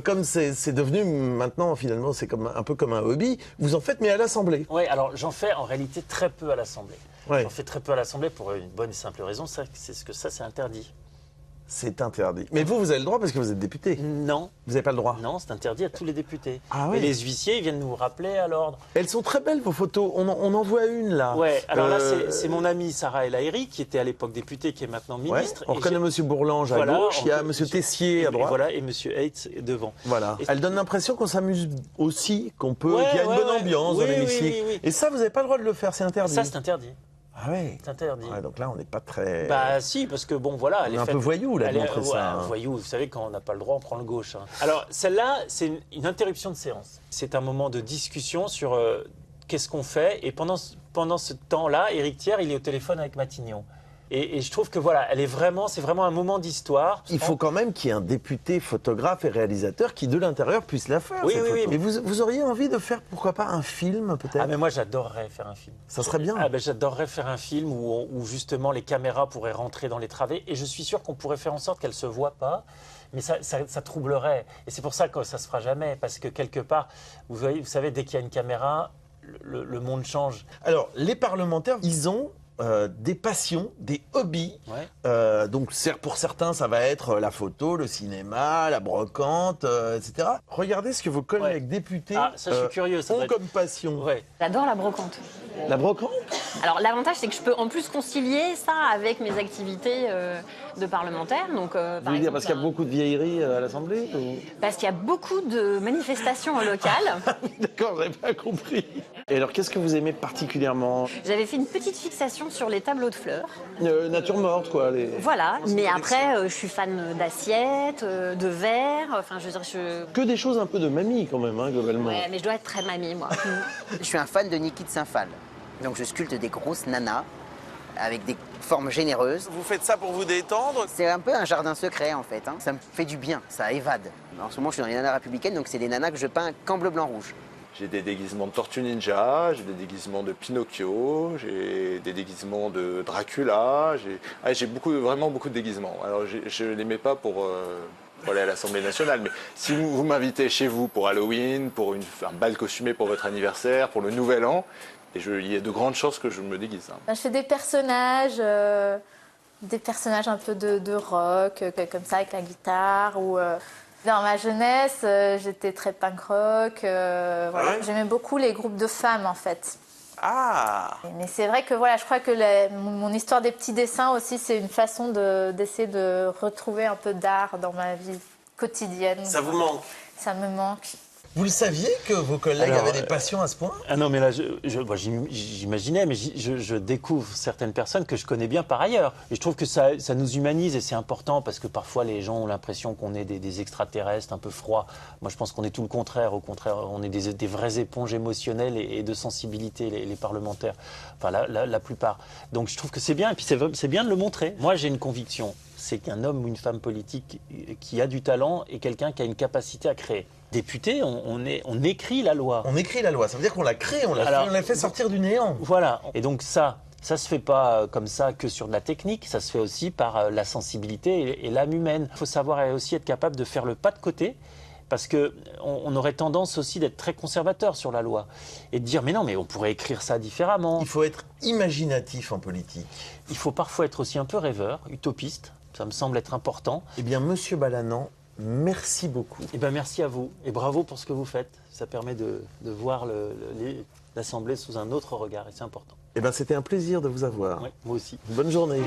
comme c'est devenu maintenant, finalement, c'est un peu comme un hobby, vous en faites, mais à l'Assemblée. Oui, alors j'en fais en réalité très peu à l'Assemblée. Ouais. J'en fais très peu à l'Assemblée pour une bonne et simple raison, c'est que ça, c'est interdit. C'est interdit. Mais vous avez le droit parce que vous êtes député. Non. Vous n'avez pas le droit. Non, c'est interdit à tous les députés. Ah ouais. Et les huissiers, ils viennent nous rappeler à l'ordre. Elles sont très belles, vos photos. On en voit une, là. Ouais, alors là, c'est mon amie Sarah El Haïry, qui était à l'époque députée, qui est maintenant ministre. Ouais. On reconnaît M. Bourlange à gauche, il y a M. Tessier à droite. Voilà, et M. Hates devant. Voilà. Elle donne l'impression qu'on s'amuse aussi, qu'il y a une bonne ambiance dans l'hémicycle. Et ça, vous n'avez pas le droit de le faire, c'est interdit. Ça, c'est interdit. Ah ouais. C'est interdit. Ouais, donc là, on n'est pas très... Bah si, parce que bon, voilà. Elle est un peu voyou, là, de montrer ça. Voyou, vous savez, quand on n'a pas le droit, on prend le gauche. Hein. Alors, celle-là, c'est une interruption de séance. C'est un moment de discussion sur qu'est-ce qu'on fait. Et pendant ce temps-là, Éric Thiers, il est au téléphone avec Matignon. Et je trouve que voilà, c'est vraiment un moment d'histoire. Il faut quand même qu'il y ait un député, photographe et réalisateur qui, de l'intérieur, puisse la faire. Oui. Mais vous auriez envie de faire, pourquoi pas, un film, peut-être? Ah, mais moi, j'adorerais faire un film. Ça serait bien. Ah, ben, j'adorerais faire un film où justement les caméras pourraient rentrer dans les travées. Et je suis sûr qu'on pourrait faire en sorte qu'elles ne se voient pas. Mais ça troublerait. Et c'est pour ça que ça ne se fera jamais. Parce que quelque part, vous savez, dès qu'il y a une caméra, le monde change. Alors, les parlementaires, ils ont des passions, des hobbies. Ouais. Donc pour certains, ça va être la photo, le cinéma, la brocante, etc. Regardez ce que vos collègues députés ça, je suis curieux, ont comme passion. Ouais. J'adore la brocante. La brocante? Alors l'avantage, c'est que je peux en plus concilier ça avec mes activités de parlementaire. Donc, Vous voulez dire parce qu'il y a beaucoup de vieilleries à l'Assemblée Parce qu'il y a beaucoup de manifestations locales. D'accord, j'avais pas compris. Et alors, qu'est-ce que vous aimez particulièrement? J'avais fait une petite fixation sur les tableaux de fleurs. Nature morte, quoi. Voilà, mais après, je suis fan d'assiettes, de verres, enfin, je veux dire, Que des choses un peu de mamie, quand même, hein, globalement. Ouais, mais je dois être très mamie, moi. Je suis un fan de Niki de Saint-Phal. Donc je sculpte des grosses nanas avec des formes généreuses. Vous faites ça pour vous détendre? C'est un peu un jardin secret en fait. Hein. Ça me fait du bien, ça évade. En ce moment je suis dans les nanas républicaines, donc c'est des nanas que je peins qu'en bleu, blanc, rouge. J'ai des déguisements de Tortue Ninja, j'ai des déguisements de Pinocchio, j'ai des déguisements de Dracula, j'ai vraiment beaucoup de déguisements. Alors je ne les mets pas pour aller à l'Assemblée nationale, mais si vous m'invitez chez vous pour Halloween, pour un bal costumé pour votre anniversaire, pour le Nouvel An, il y a de grandes chances que je me déguise. Hein. Je fais des personnages un peu de rock, comme ça, avec la guitare. Ou, dans ma jeunesse, j'étais très punk rock. Voilà. Ah ouais? J'aimais beaucoup les groupes de femmes, en fait. Ah! Mais c'est vrai que voilà, je crois que mon histoire des petits dessins aussi, c'est une façon d'essayer de retrouver un peu d'art dans ma vie quotidienne. Ça vous manque? Ça me manque. Vous le saviez que vos collègues avaient des passions à ce point? Ah non, mais là, j'imaginais, mais je découvre certaines personnes que je connais bien par ailleurs. Et je trouve que ça nous humanise et c'est important parce que parfois les gens ont l'impression qu'on est des extraterrestres un peu froids. Moi, je pense qu'on est tout le contraire. Au contraire, on est des vraies éponges émotionnelles et de sensibilité, les parlementaires. Enfin, la plupart. Donc, je trouve que c'est bien. Et puis, c'est bien de le montrer. Moi, j'ai une conviction. C'est qu'un homme ou une femme politique qui a du talent est quelqu'un qui a une capacité à créer. Député, on écrit la loi. On écrit la loi, ça veut dire qu'on l'a créée, on l'a fait sortir du néant. Voilà, et donc ça se fait pas comme ça que sur de la technique, ça se fait aussi par la sensibilité et l'âme humaine. Il faut savoir aussi être capable de faire le pas de côté, parce qu'on aurait tendance aussi d'être très conservateur sur la loi et de dire mais non, mais on pourrait écrire ça différemment. Il faut être imaginatif en politique. Il faut parfois être aussi un peu rêveur, utopiste, ça me semble être important. Eh bien, Monsieur Balanant, merci beaucoup. Eh bien, merci à vous et bravo pour ce que vous faites. Ça permet de voir l'Assemblée sous un autre regard et c'est important. Eh bien, c'était un plaisir de vous avoir. Oui, moi aussi. Bonne journée.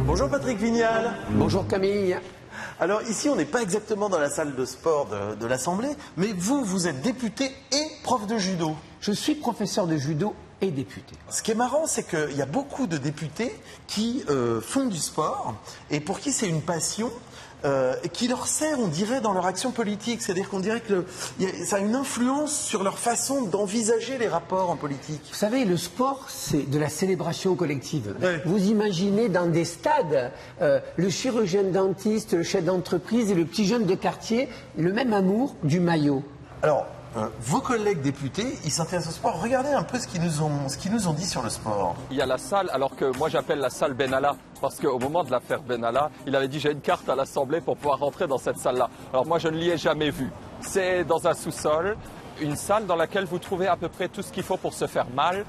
Bonjour Patrick Vignal. Bonjour Camille. Alors ici, on n'est pas exactement dans la salle de sport de l'Assemblée, mais vous êtes député et prof de judo. Je suis professeur de judo et député. Ce qui est marrant, c'est qu'il y a beaucoup de députés qui font du sport et pour qui c'est une passion qui leur sert, on dirait, dans leur action politique. C'est-à-dire qu'on dirait que ça a une influence sur leur façon d'envisager les rapports en politique. Vous savez, le sport, c'est de la célébration collective. Ouais. Vous imaginez dans des stades, le chirurgien dentiste, le chef d'entreprise et le petit jeune de quartier, le même amour du maillot. Alors, vos collègues députés, ils s'intéressent au sport. Regardez un peu ce qu'ils nous ont dit sur le sport. Il y a la salle, alors que moi j'appelle la salle Benalla, parce qu'au moment de l'affaire Benalla, il avait dit j'ai une carte à l'Assemblée pour pouvoir rentrer dans cette salle-là. Alors moi je ne l'y ai jamais vue. C'est dans un sous-sol, une salle dans laquelle vous trouvez à peu près tout ce qu'il faut pour se faire mal,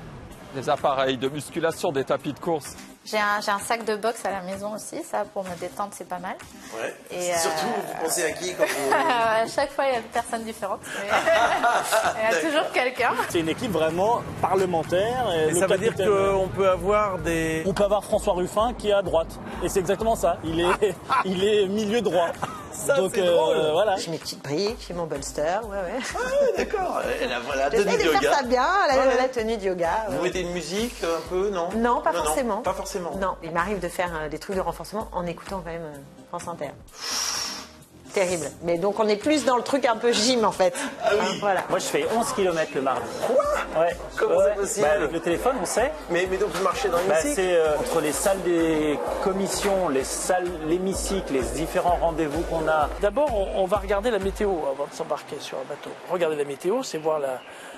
des appareils de musculation, des tapis de course. J'ai un sac de boxe à la maison aussi, ça pour me détendre c'est pas mal. Ouais. Et surtout, vous pensez à qui quand vous... À chaque fois il y a une personne différente. Il y a toujours quelqu'un. C'est une équipe vraiment parlementaire. Et ça veut dire qu'on peut avoir des... On peut avoir François Ruffin qui est à droite. Et c'est exactement ça. Il est milieu droit. Ça, donc c'est drôle. voilà. J'ai mes petites briques, j'ai mon bolster, ouais. Ah, d'accord. Et la tenue J'essaie de de yoga. faire ça bien, la tenue de yoga. Vous mettez une musique un peu, non? Non, pas forcément. Pas forcément. Non, il m'arrive de faire des trucs de renforcement en écoutant quand même France Inter. Terrible. Mais donc on est plus dans le truc un peu gym en fait. Ah oui. Voilà. Moi je fais 11 km le mardi. Quoi? Ouais. Comment c'est possible? Avec le téléphone, on sait. Mais donc vous marchez dans l'hémicycle? C'est entre les salles des commissions, l'hémicycle, les différents rendez-vous qu'on a. D'abord, on va regarder la météo avant de s'embarquer sur un bateau. Regarder la météo, c'est voir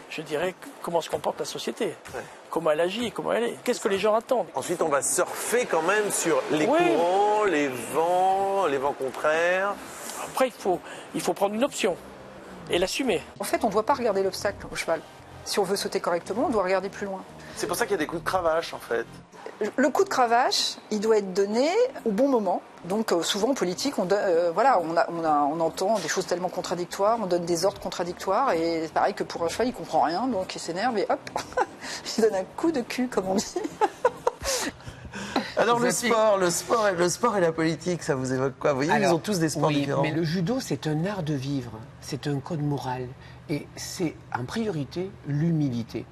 je dirais, comment se comporte la société. Ouais. Comment elle agit, comment elle est. Qu'est-ce que les gens attendent? Ensuite, on va surfer quand même sur les courants, les vents contraires. Après, il faut prendre une option et l'assumer. En fait, on ne doit pas regarder l'obstacle au cheval. Si on veut sauter correctement, on doit regarder plus loin. C'est pour ça qu'il y a des coups de cravache, en fait. Le coup de cravache, il doit être donné au bon moment. Donc souvent en politique, on entend des choses tellement contradictoires, on donne des ordres contradictoires, et c'est pareil que pour un cheval, il comprend rien, donc il s'énerve et hop, il donne un coup de cul, comme on dit. Alors le sport et la politique, ça vous évoque quoi? Vous voyez, ils ont tous des sports différents. Mais le judo, c'est un art de vivre, c'est un code moral, et c'est en priorité l'humilité.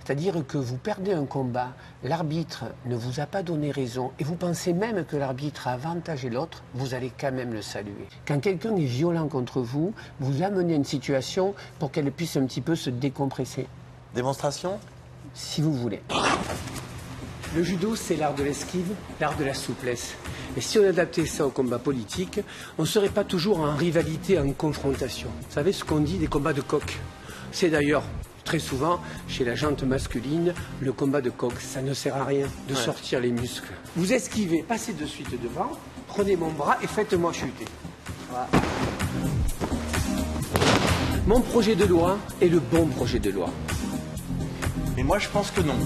C'est-à-dire que vous perdez un combat, l'arbitre ne vous a pas donné raison, et vous pensez même que l'arbitre a avantagé l'autre, vous allez quand même le saluer. Quand quelqu'un est violent contre vous, vous amenez une situation pour qu'elle puisse un petit peu se décompresser. Démonstration? Si vous voulez. Le judo, c'est l'art de l'esquive, l'art de la souplesse. Et si on adaptait ça au combat politique, on ne serait pas toujours en rivalité, en confrontation. Vous savez ce qu'on dit des combats de coq? C'est d'ailleurs très souvent, chez la gente masculine, le combat de coq, ça ne sert à rien de sortir les muscles. Vous esquivez, passez de suite devant, prenez mon bras et faites-moi chuter. Voilà. Mon projet de loi est le bon projet de loi. Mais moi, je pense que non.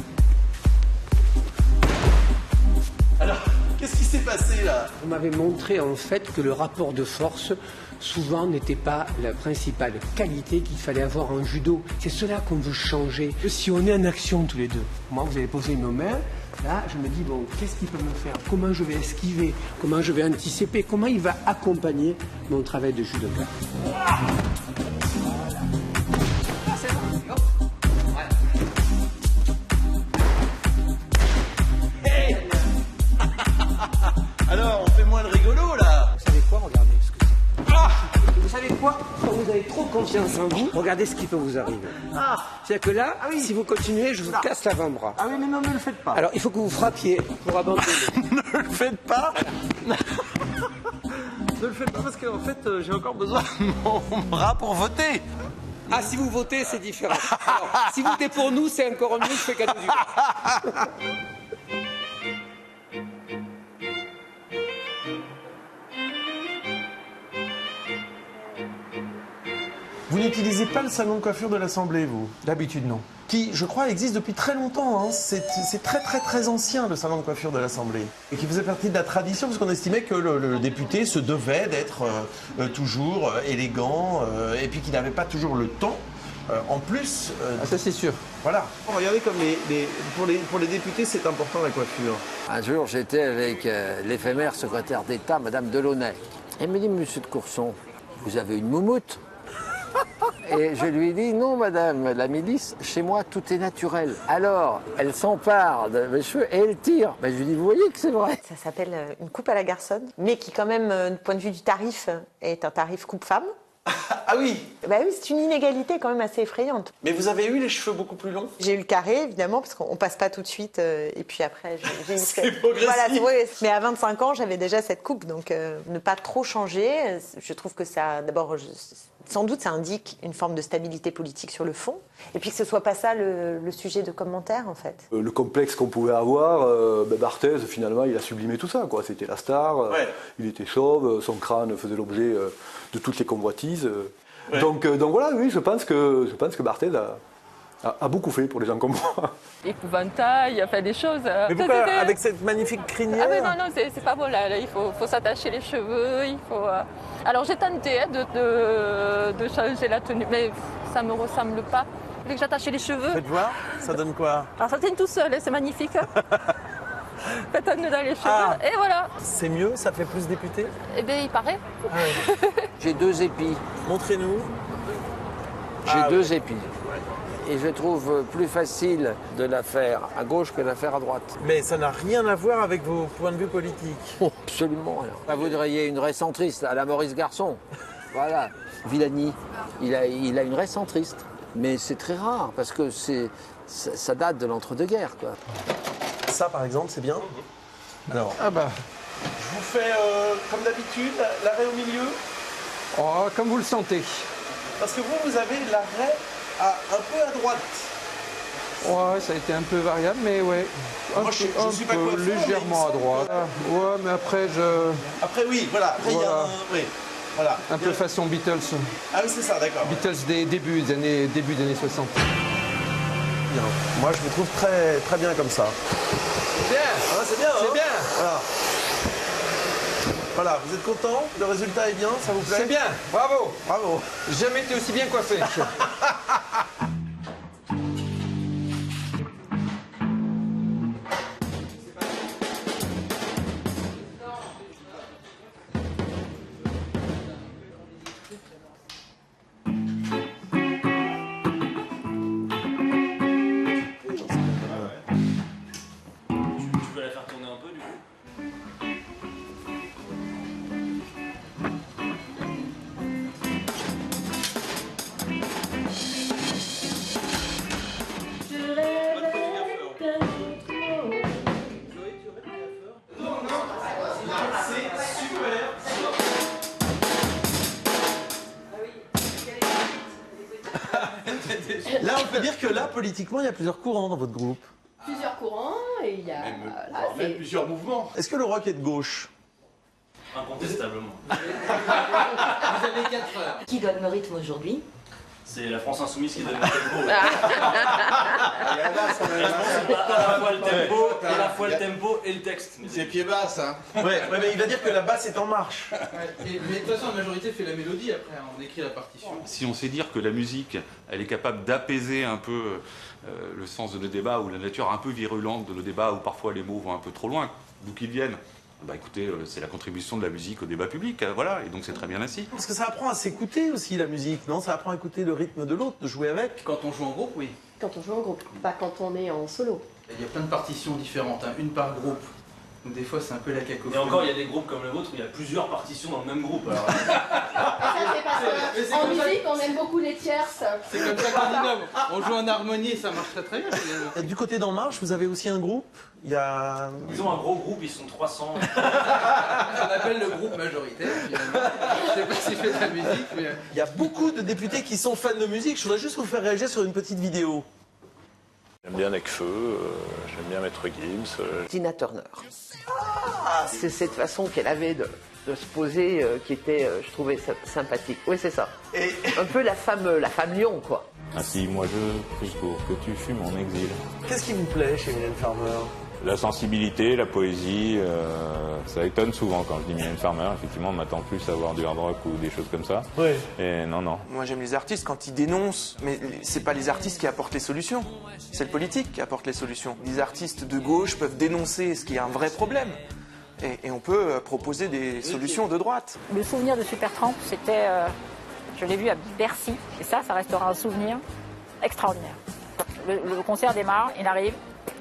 Alors, qu'est-ce qui s'est passé là? Vous m'avez montré en fait que le rapport de force, souvent, n'était pas la principale qualité qu'il fallait avoir en judo. C'est cela qu'on veut changer. Si on est en action tous les deux, moi vous avez posé nos mains, là je me dis, bon, qu'est-ce qu'il peut me faire? Comment je vais esquiver? Comment je vais anticiper? Comment il va accompagner mon travail de judoka? Alors, on fait moins le rigolo là. Vous savez quoi? Regardez ce que c'est. Vous savez quoi? Quand vous avez trop confiance en vous, regardez ce qui peut vous arriver. C'est-à-dire que là, si vous continuez, je vous casse l'avant-bras. Ah oui, mais non, ne le faites pas. Alors, il faut que vous frappiez pour abandonner. Ne le faites pas. Ne le faites pas parce qu'en fait, j'ai encore besoin de mon bras pour voter. Ah, si vous votez, c'est différent. Alors, si vous votez pour nous, c'est encore mieux, je fais cadeau du gars. Vous n'utilisez pas le salon de coiffure de l'Assemblée, vous? D'habitude, non. Qui, je crois, existe depuis très longtemps. Hein. C'est très, très, très ancien, le salon de coiffure de l'Assemblée. Et qui faisait partie de la tradition, parce qu'on estimait que le député se devait d'être toujours élégant, et puis qu'il n'avait pas toujours le temps. En plus... ça, c'est sûr. Voilà. Regardez comme pour les députés, c'est important, la coiffure. Un jour, j'étais avec l'éphémère secrétaire d'État, Madame Delaunay. Elle me dit, Monsieur de Courson, vous avez une moumoute? Et je lui ai dit, non madame, la milice, chez moi tout est naturel. Alors, elle s'empare de mes cheveux et elle tire. Ben, je lui dis, vous voyez que c'est vrai. Ça s'appelle une coupe à la garçonne, mais qui quand même, du point de vue du tarif, est un tarif coupe-femme. Ah oui? Bah oui, c'est une inégalité quand même assez effrayante. Mais vous avez eu les cheveux beaucoup plus longs? J'ai eu le carré, évidemment, parce qu'on passe pas tout de suite, et puis après, j'ai eu... C'est progressif. Voilà, c'est vrai. Mais à 25 ans, j'avais déjà cette coupe, donc ne pas trop changer, je trouve que ça, d'abord... Sans doute, ça indique une forme de stabilité politique sur le fond. Et puis que ce soit pas ça le sujet de commentaire, en fait. Le complexe qu'on pouvait avoir, Barthez, finalement, il a sublimé tout ça, quoi. C'était la star, il était chauve, son crâne faisait l'objet de toutes les convoitises. Donc voilà, oui, je pense que Barthez a beaucoup fait pour les gens comme moi. Épouvantail, enfin des choses. Mais pourquoi avec cette magnifique crinière? Ah mais non, c'est pas bon là, il faut s'attacher les cheveux, il faut... Alors j'ai tenté de changer la tenue, mais ça me ressemble pas. Vous voulez que j'attache les cheveux? Faites voir, ça donne quoi? Alors ça tient tout seul, c'est magnifique. Faites un nœud dans les cheveux, et voilà. C'est mieux, ça fait plus député? Eh bien il paraît. J'ai 2 épis. Montrez-nous. J'ai 2 épis. Et je trouve plus facile de la faire à gauche que de la faire à droite. Mais ça n'a rien à voir avec vos points de vue politiques. Oh, absolument rien. Vous voudriez une récentriste à la Maurice Garçon. Voilà. Villani, il a une récentriste. Mais c'est très rare parce que ça date de l'entre-deux-guerres, quoi. Ça, par exemple, c'est bien. Alors, ah bah. Je vous fais, comme d'habitude, l'arrêt au milieu. Oh, comme vous le sentez. Parce que vous avez l'arrêt un peu à droite. Ouais, ça a été un peu variable, mais ouais. Moi, je suis pas coiffeur, légèrement à droite. Ouais, mais après, Après, oui, voilà. Après, il y a un... Oui, voilà. Un peu façon Beatles. Ah oui, c'est ça, d'accord. Beatles des début des années 60. bien. Moi, je vous trouve très, très bien comme ça. C'est bien. Ah, c'est bien, C'est hein bien. Voilà. Voilà, vous êtes content? Le résultat est bien, ça vous plaît? C'est bien. Bravo. Bravo. Jamais été aussi bien coiffé. Tu veux la faire tourner un peu du coup? Là, on peut dire que là, politiquement, il y a plusieurs courants dans votre groupe. Plusieurs courants et il y a Même plusieurs mouvements. Est-ce que le rock est de gauche? Incontestablement. Vous avez 4 heures. Qui donne le rythme aujourd'hui? C'est la France Insoumise qui donne le tempo. C'est pas à la fois le tempo, à la fois le tempo et le texte. C'est pied basse, hein. Ouais, mais il va dire que la basse est en marche. Mais de toute façon, la majorité fait la mélodie après, on écrit la partition. Si on sait dire que la musique, elle est capable d'apaiser un peu le sens de nos débats, ou la nature un peu virulente de nos débats, où parfois les mots vont un peu trop loin, d'où qu'ils viennent, bah écoutez, c'est la contribution de la musique au débat public, voilà, et donc c'est très bien ainsi. Parce que ça apprend à s'écouter aussi, la musique, non? Ça apprend à écouter le rythme de l'autre, de jouer avec. Quand on joue en groupe, oui. Quand on joue en groupe, pas quand on est en solo. Il y a plein de partitions différentes, hein, une par groupe. Donc des fois, c'est un peu la cacophonie. Et encore, il y a des groupes comme le vôtre où il y a plusieurs partitions dans le même groupe. Alors... En musique, on aime beaucoup les tierces. C'est comme ça qu'on innove. On joue en harmonie et ça marche très très bien. Et du côté d'En Marche, vous avez aussi un groupe? Il y a... Ils ont un gros groupe, ils sont 300. On appelle le groupe majoritaire, finalement. Je sais pas s'il fait de la musique, mais... Il y a beaucoup de députés qui sont fans de musique. Je voudrais juste vous faire réagir sur une petite vidéo. J'aime bien Necfeu, j'aime bien Maître Gims. Tina Turner. C'est cette façon qu'elle avait de se poser qui était, je trouvais, sympathique. Oui, c'est ça. Un peu la femme lion, quoi. Ainsi, moi je prie pour que tu fumes en exil. Qu'est-ce qui vous plaît chez Mylène Farmer? La sensibilité, la poésie, ça étonne souvent quand je dis Mylène Farmer. Effectivement, on m'attend plus à voir du hard rock ou des choses comme ça. Oui. Et non. Moi, j'aime les artistes quand ils dénoncent, mais c'est pas les artistes qui apportent les solutions. C'est le politique qui apporte les solutions. Les artistes de gauche peuvent dénoncer ce qui est un vrai problème. Et on peut proposer des solutions de droite. Le souvenir de Supertramp, c'était... je l'ai vu à Bercy, et ça restera un souvenir extraordinaire. Le concert démarre, il arrive,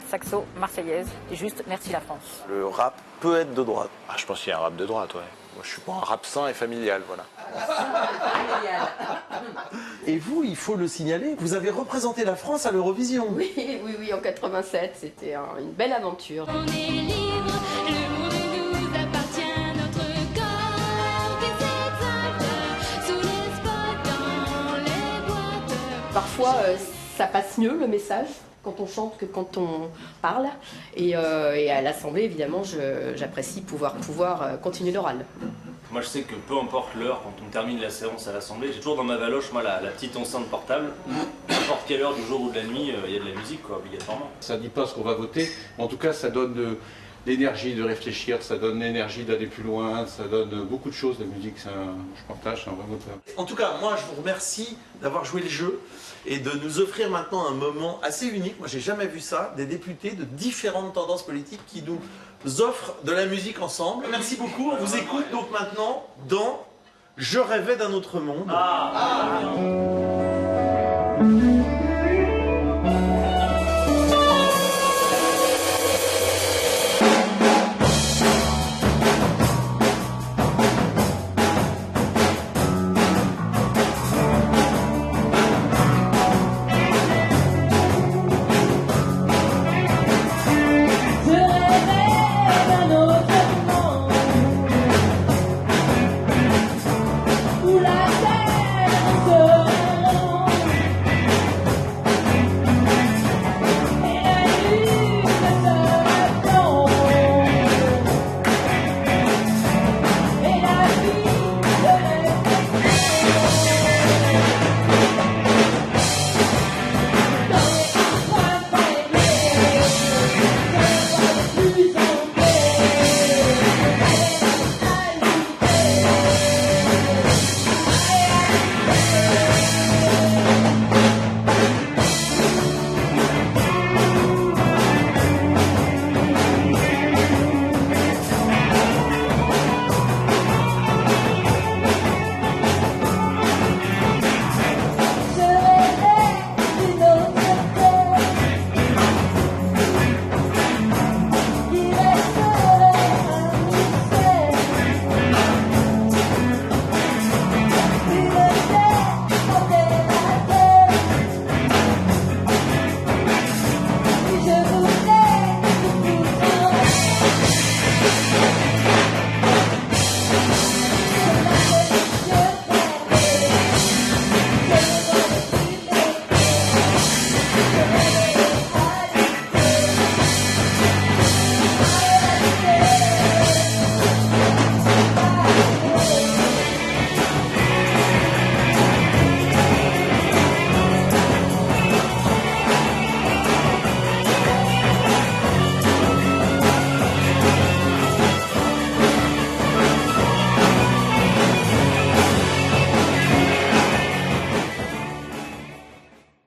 saxo, marseillaise, et juste merci la France. Le rap peut être de droite. Je pense qu'il y a un rap de droite, ouais. Moi, je suis pas un rap sain et familial, voilà. Et vous, il faut le signaler, vous avez représenté la France à l'Eurovision. Oui, en 87, c'était une belle aventure. On est libre, le monde nous appartient, notre corps qui s'exalte sous les spots dans les boîtes. Parfois, ça passe mieux le message quand on chante que quand on parle. Et à l'Assemblée, évidemment, j'apprécie pouvoir continuer l'oral. Moi, je sais que peu importe l'heure, quand on termine la séance à l'Assemblée, j'ai toujours dans ma valoche, moi, la petite enceinte portable. N'importe quelle heure du jour ou de la nuit, il y a de la musique, quoi, obligatoirement. Ça ne dit pas ce qu'on va voter, mais en tout cas, ça donne de l'énergie de réfléchir, ça donne l'énergie d'aller plus loin, ça donne beaucoup de choses. La musique, je partage, c'est un vrai moteur. En tout cas, moi, je vous remercie d'avoir joué le jeu et de nous offrir maintenant un moment assez unique. Moi, j'ai jamais vu ça, des députés de différentes tendances politiques qui nous offrent de la musique ensemble. Merci beaucoup. On vous écoute donc maintenant dans Je rêvais d'un autre monde. Où la